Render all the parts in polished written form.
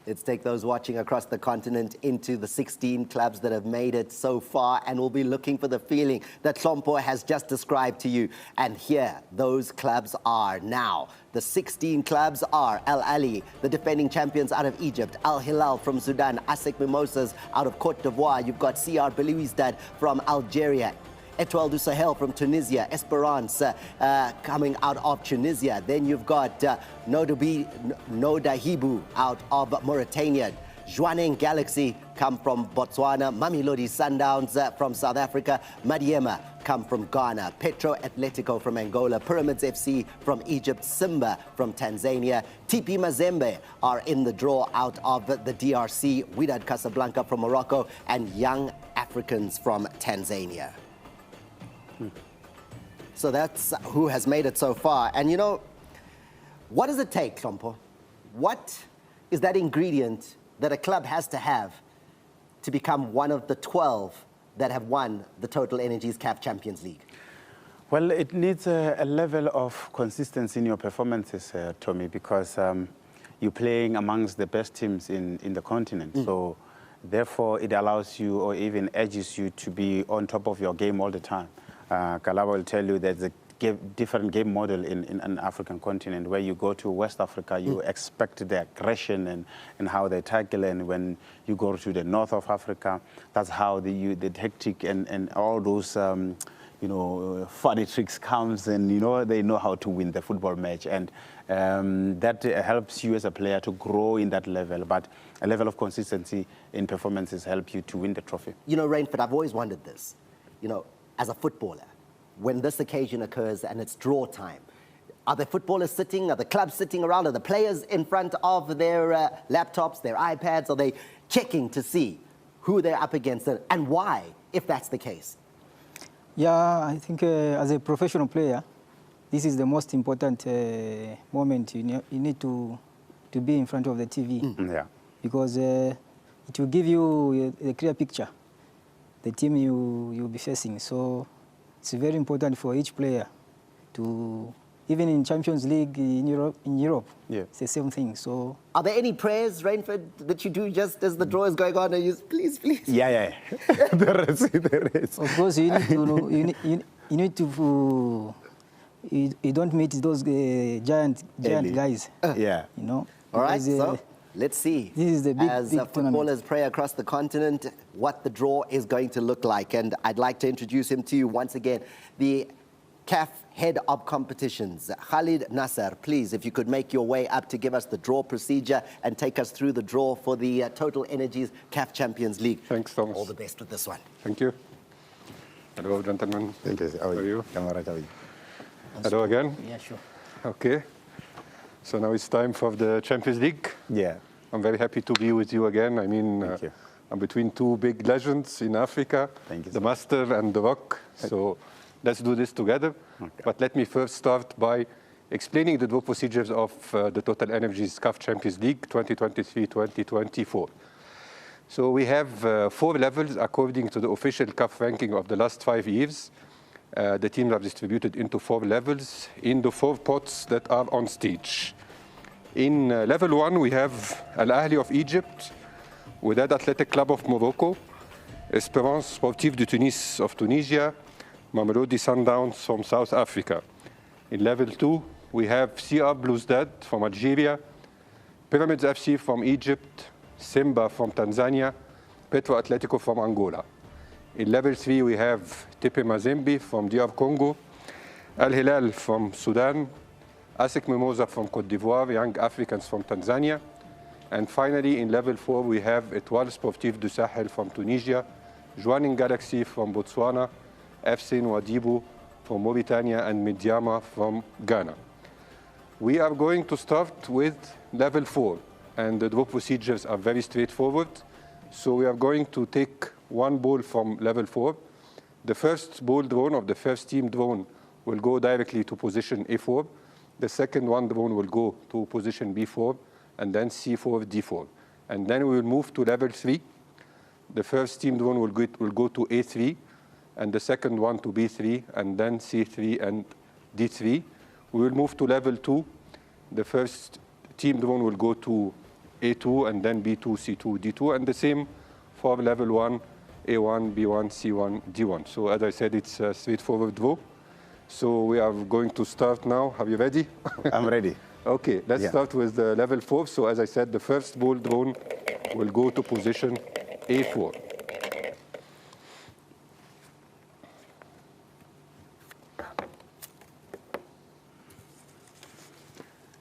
Let's take those watching across the continent into the 16 clubs that have made it so far, and we'll be looking for the feeling that Hlompo has just described to you. And here, those clubs are now. The 16 clubs are Al Ahly, the defending champions out of Egypt, Al Hilal from Sudan, ASEC Mimosas out of Cote d'Ivoire, you've got CR Belouizdad from Algeria, Etoile du Sahel from Tunisia, Abouram-tz coming out of Tunisia. Then you've got Nodahibu out of Mauritania. Jwaneng Galaxy come from Botswana. Mamelodi Sundowns from South Africa. Madiema come from Ghana. Petro Atletico from Angola. Pyramids FC from Egypt. Simba from Tanzania. TP Mazembe are in the draw out of the DRC. Wydad Casablanca from Morocco. And Young Africans from Tanzania. So that's who has made it so far. And you know, what does it take, Hlompo? What is that ingredient that a club has to have to become one of the 12 that have won the Total Energies CAF Champions League? Well, it needs a level of consistency in your performances, Tommy, because you're playing amongst the best teams in the continent. So therefore, it allows you or even edges you to be on top of your game all the time. Kalaba will tell you there's a different game model in an African continent. Where you go to West Africa, you expect the aggression and how they tackle, and when you go to the north of Africa, that's how the tactic and all those you know, funny tricks comes, and you know, they know how to win the football match, and that helps you as a player to grow in that level. But a level of consistency in performances help you to win the trophy. You know, Rainford, I've always wondered this. You know, as a footballer, when this occasion occurs and it's draw time, are the footballers sitting, are the clubs sitting around, are the players in front of their laptops, their iPads, are they checking to see who they're up against and why, if that's the case? Yeah, I think as a professional player, this is the most important moment. You need to be in front of the TV. Yeah. Because it will give you a clear picture, the team you'll be facing. So it's very important for each player to, even in Champions League in Europe, yeah, it's the same thing. So, are there any prayers, Rainford, that you do just as the draw is going on? And you please, please? Yeah. There is. Of course, you need to know, you need to. You don't meet those giant guys. Yeah. You know. All right. So let's see. This is the big, as big footballers tournament. pray across the continent, what the draw is going to look like. And I'd like to introduce him to you once again, the CAF Head of Competitions, Khalid Nasser. Please, if you could make your way up to give us the draw procedure and take us through the draw for the Total Energies CAF Champions League. Thanks, Thomas. All the best with this one. Thank you. Hello, gentlemen. Thank you. How are you? Camera. Hello again. Yeah, sure. Okay. So now it's time for the Champions League. Yeah. I'm very happy to be with you again. I mean, I'm between two big legends in Africa, Thank you, the Master and the Rock. So let's do this together. Okay. But let me first start by explaining the draw procedures of the Total Energies CAF Champions League 2023-2024. So we have 4 levels according to the official CAF ranking of the last 5 years. The teams are distributed into 4 levels in the 4 pots that are on stage. In level 1, we have Al Ahly of Egypt, Wydad Athletic Club of Morocco, Espérance Sportive de Tunis of Tunisia, Mamelodi Sundowns from South Africa. In level 2, we have CR Belouizdad from Algeria, Pyramids FC from Egypt, Simba from Tanzania, Petro Atletico from Angola. In level 3, we have TP Mazembe from DR Congo, Al Hilal from Sudan, ASEC Mimosa from Cote d'Ivoire, Young Africans from Tanzania. And finally, in level 4, we have Etoile Sportive du Sahel from Tunisia, Jwaneng Galaxy from Botswana, FC Nouadhibou from Mauritania, and Madiema from Ghana. We are going to start with level 4, and the draw procedures are very straightforward. So we are going to take 1 ball from level 4. The first ball drawn of the first team drawn will go directly to position A4. The second one drawn will go to position B4, and then C4, D4. And then we will move to level 3. The first team drawn will go to A3, and the second one to B3, and then C3 and D3. We will move to level 2. The first team drawn will go to A2, and then B2, C2, D2, and the same for level 1, A1, B1, C1, D1. So as I said, it's a straightforward draw. So we are going to start now. Are you ready? I'm ready. Okay, let's start with the level 4. So as I said, the first ball drawn will go to position A4.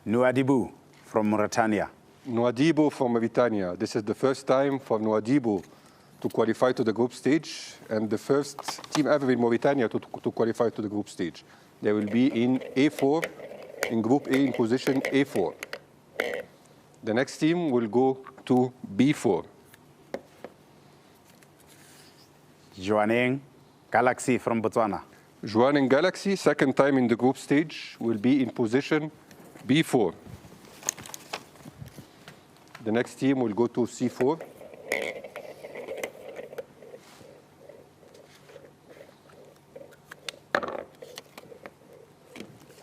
Nouadhibou from Mauritania. Nouadhibou from Mauritania. This is the first time for Nouadhibou to qualify to the group stage, and the first team ever in Mauritania to qualify to the group stage. They will be in A4, in Group A in position A4. The next team will go to B4. Jwaneng Galaxy from Botswana. Jwaneng Galaxy, second time in the group stage, will be in position B4. The next team will go to C4.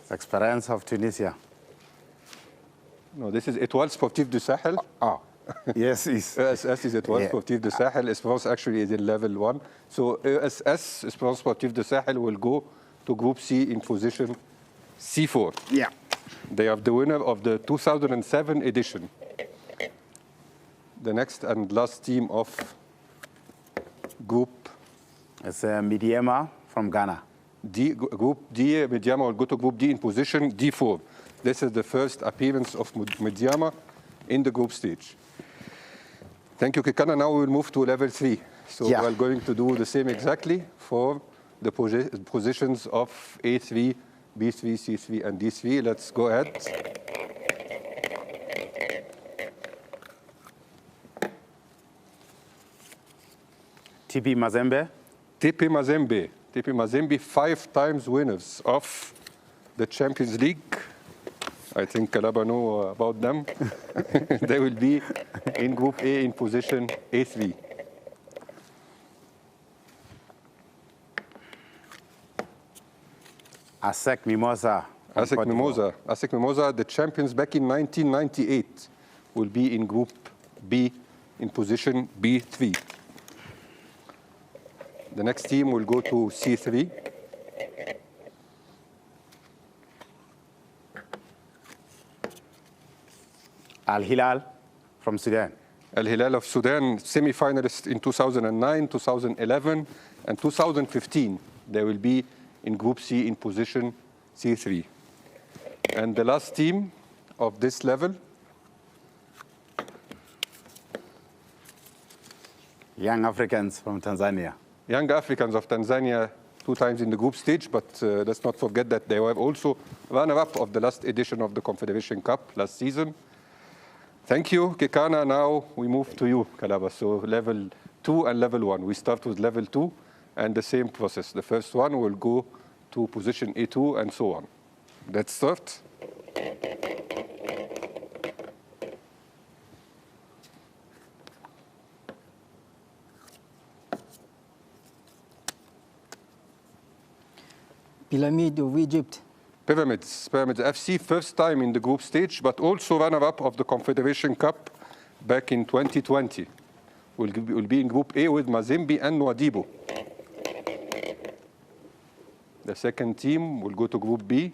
Experience of Tunisia. No, this is Étoile Sportive du Sahel. Yes, it's ESS is Étoile Sportive du Sahel. Esperance actually is in level 1. So ESS, Esperance Sportive du Sahel, will go to Group C in position C4. Yeah. They are the winner of the 2007 edition. The next and last team of Group It's Midiema from Ghana. D. Group D, Midiama will go to Group D in position D4. This is the first appearance of Midiama in the group stage. Thank you, Kekana. Now we will move to level 3. So we are going to do the same exactly for the positions of A3, B3, C3, and D3. Let's go ahead. TP Mazembe. TP Mazembe. TP Mazembe, 5 times winners of the Champions League. I think Kalaba know about them. They will be in Group A in position A3. ASEC Mimosa. ASEC Mimosa. ASEC Mimosa, the champions back in 1998, will be in Group B in position B3. The next team will go to C3. Al Hilal from Sudan. Al Hilal of Sudan, semi-finalists in 2009, 2011, and 2015. They will be in Group C in position C3. And the last team of this level, Young Africans from Tanzania. Young Africans of Tanzania, 2 times in the group stage, but let's not forget that they were also runner-up of the last edition of the Confederation Cup last season. Thank you, Kekana. Now we move to you, Kalaba. So level 2 and level 1. We start with level 2 and the same process. The first one will go to position A2 and so on. Let's start. Pyramid of Egypt. Pyramids FC, first time in the group stage, but also runner-up of the Confederation Cup back in 2020. Will be in Group A with Mazembe and Nouadhibou. The second team will go to Group B.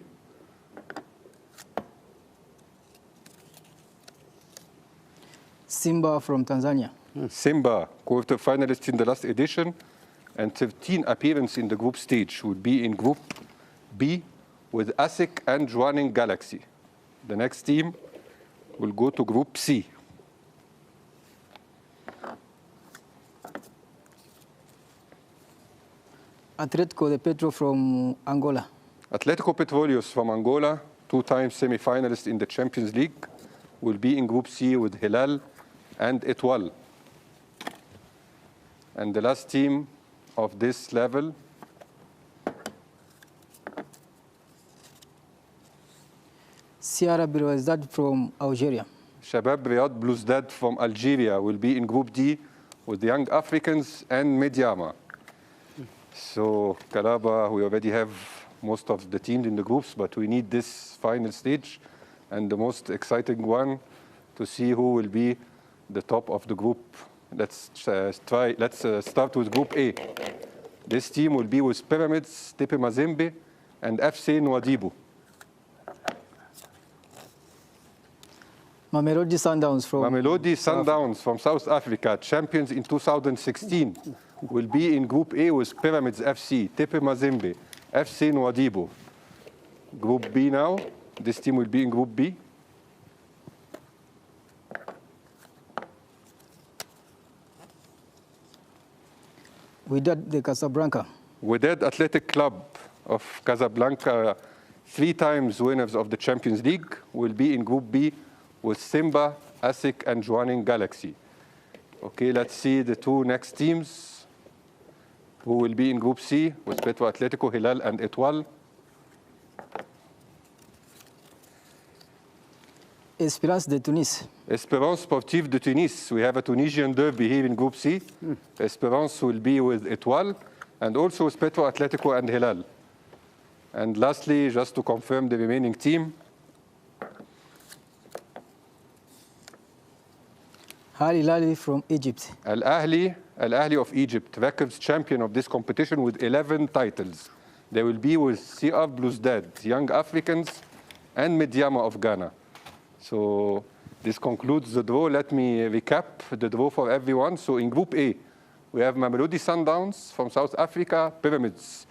Simba from Tanzania. Simba, quarter-finalists in the last edition, and 13 appearances in the group stage, will be in Group B with ASEC and Jwaneng Galaxy. The next team will go to Group C. Atletico de Petro from Angola. Atletico Petroleus from Angola, 2 times semi-finalists in the Champions League, will be in Group C with Hilal and Étoile. And the last team of this level, Sierra Belouizdad from Algeria. Shabab Riyad Belouizdad from Algeria will be in Group D with the Young Africans and Mediama. So, Kalaba, we already have most of the teams in the groups, but we need this final stage and the most exciting one to see who will be the top of the group. Let's start with Group A. This team will be with Pyramids, TP Mazembe, and FC Nouadhibou. Mamelodi Sundowns from South Africa, champions in 2016, will be in Group A with Pyramids FC, TP Mazembe, FC Nouadhibou. Group B now. This team will be in Group B. Wydad de Casablanca. Wydad Athletic Club of Casablanca, 3 times winners of the Champions League, will be in Group B with Simba, ASIC, and Jwaneng Galaxy. Okay, let's see the 2 next teams who will be in Group C with Petro Atletico, Hilal, and Etoile. Espérance de Tunis. Espérance Sportive de Tunis. We have a Tunisian derby here in Group C. Espérance will be with Etoile and also with Petro Atletico and Hilal. And lastly, just to confirm the remaining team, Al Hilal from Egypt. Al Ahly of Egypt, records champion of this competition with 11 titles. They will be with CR Bluesdad, Young Africans, and Medyama of Ghana. So this concludes the draw. Let me recap the draw for everyone. So in Group A, we have Mamelodi Sundowns from South Africa, Pyramids.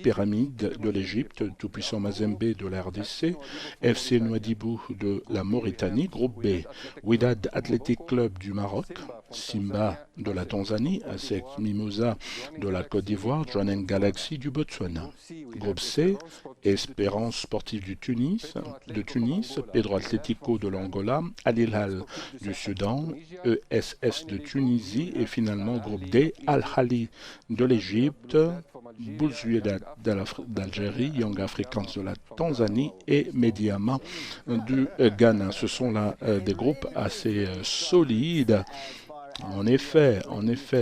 Pyramide de l'Égypte, tout-puissant Mazembe de la RDC, FC Nouadhibou de la Mauritanie, groupe B, Wydad Athletic Club du Maroc, Simba de la Tanzanie, ASEC Mimosa de la Côte d'Ivoire, Jwaneng Galaxy du Botswana. Groupe C, Espérance Sportive de Tunis, Pedro Atlético de l'Angola, Al Hilal du Soudan, ESS de Tunisie et finalement groupe D, Al Ahly de l'Égypte, Wydad d'Algérie, Young Africans de la Tanzanie et Medyama du Ghana. Ce sont là des groupes assez solides. En effet,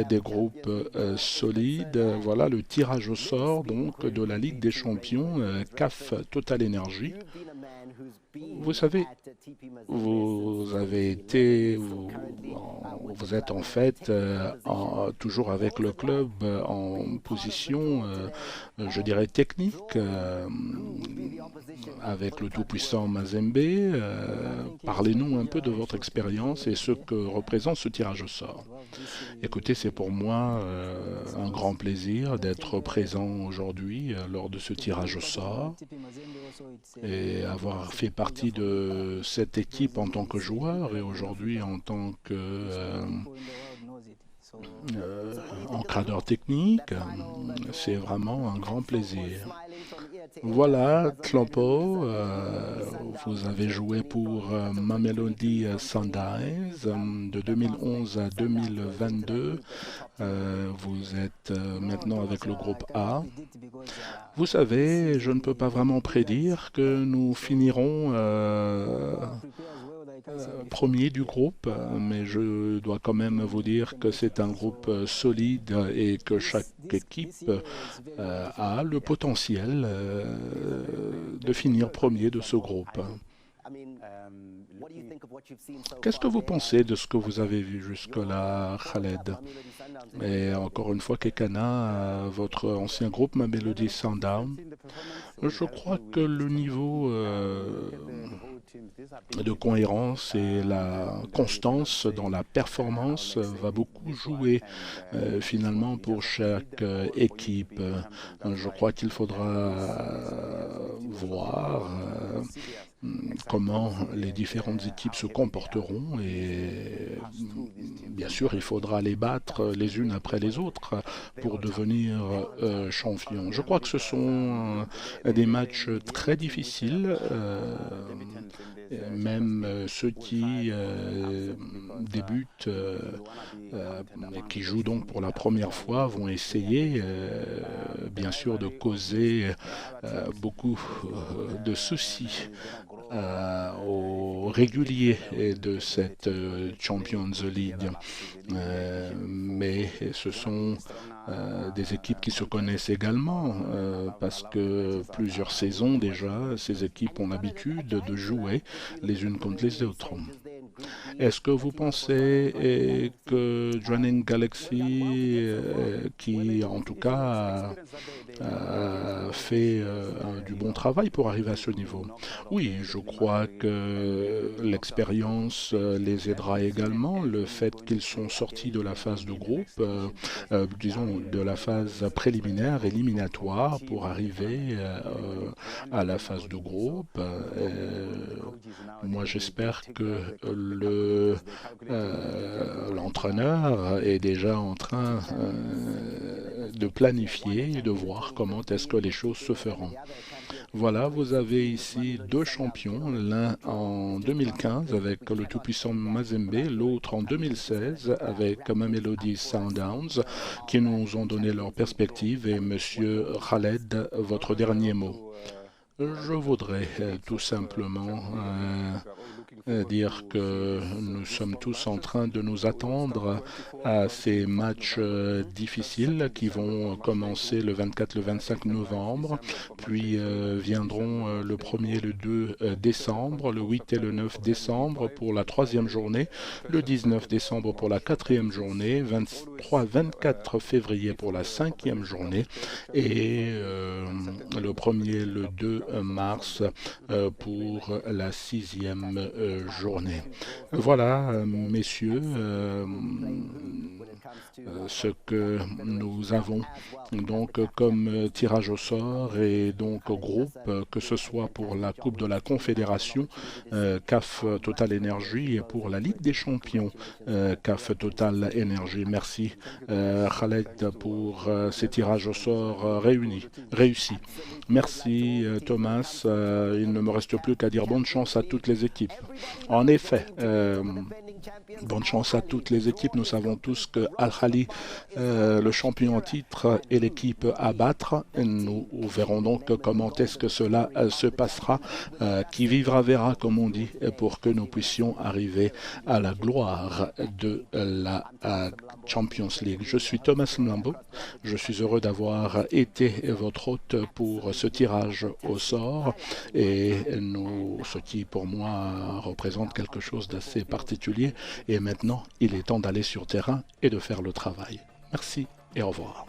des groupes solides. Voilà le tirage au sort donc de la Ligue des Champions CAF Total Energy. Vous savez, vous êtes en fait toujours avec le club en position, je dirais, technique, avec le tout-puissant Mazembe. Parlez-nous un peu de votre expérience et ce que représente ce tirage au sort. Écoutez, c'est pour moi un grand plaisir d'être présent aujourd'hui lors de ce tirage au sort et avoir fait partie de cette équipe en tant que joueur et aujourd'hui en tant que encadreur technique. C'est vraiment un grand plaisir. Voilà, Tlompo, vous avez joué pour Mamelodi Sundowns de 2011 à 2022. Vous êtes maintenant avec le groupe A. Vous savez, je ne peux pas vraiment prédire que nous finirons premier du groupe, mais je dois quand même vous dire que c'est un groupe solide et que chaque équipe a le potentiel de finir premier de ce groupe. Qu'est-ce que vous pensez de ce que vous avez vu jusque-là, Khaled? Et encore une fois, Kekana, votre ancien groupe Mamelodi Sundowns, je crois que le niveau de cohérence et la constance dans la performance va beaucoup jouer finalement pour chaque équipe. Je crois qu'il faudra voir comment les différentes équipes se comporteront et bien sûr il faudra les battre les unes après les autres pour devenir champions. Je crois que ce sont des matchs très difficiles, même ceux qui débutent et qui jouent donc pour la première fois vont essayer bien sûr de causer beaucoup de soucis aux réguliers de cette Champions League. Mais ce sont des équipes qui se connaissent également parce que plusieurs saisons déjà, ces équipes ont l'habitude de jouer les unes contre les autres. Est-ce que vous pensez que Joining Galaxy, qui en tout cas a fait du bon travail pour arriver à ce niveau? Oui, je crois que l'expérience les aidera également. Le fait qu'ils sont sortis de la phase de groupe, disons de la phase préliminaire, éliminatoire, pour arriver à la phase de groupe. Moi, j'espère que l'entraîneur est déjà en train de planifier et de voir comment est-ce que les choses se feront. Voilà, vous avez ici deux champions, l'un en 2015 avec le tout-puissant Mazembe, l'autre en 2016 avec Mamelodi Sundowns, qui nous ont donné leur perspective. Et Monsieur Khaled, votre dernier mot. Je voudrais tout simplement dire que nous sommes tous en train de nous attendre à ces matchs difficiles qui vont commencer le 24, le 25 novembre, puis viendront le 1er et le 2 décembre, le 8 et le 9 décembre pour la 3e journée, le 19 décembre pour la 4e journée, 23-24 février pour la 5e journée et le 1er et le 2 mars pour la 6e journée. Voilà, messieurs, ce que nous avons donc comme tirage au sort et donc groupe, que ce soit pour la Coupe de la Confédération, CAF Total Énergie, et pour la Ligue des Champions, CAF Total Énergie. Merci Khaled pour ces tirages au sort réussis. Merci Thomas. Il ne me reste plus qu'à dire bonne chance à toutes les équipes. En effet, bonne chance à toutes les équipes. Nous savons tous que Al-Khali, le champion en titre, est l'équipe à battre. Nous verrons donc comment est-ce que cela se passera. Qui vivra verra, comme on dit, pour que nous puissions arriver à la gloire de la Champions League. Je suis Thomas Mlambo. Je suis heureux d'avoir été votre hôte pour ce tirage au sort et ce qui pour moi représente quelque chose d'assez particulier. Et maintenant, il est temps d'aller sur terrain et de faire le travail. Merci et au revoir.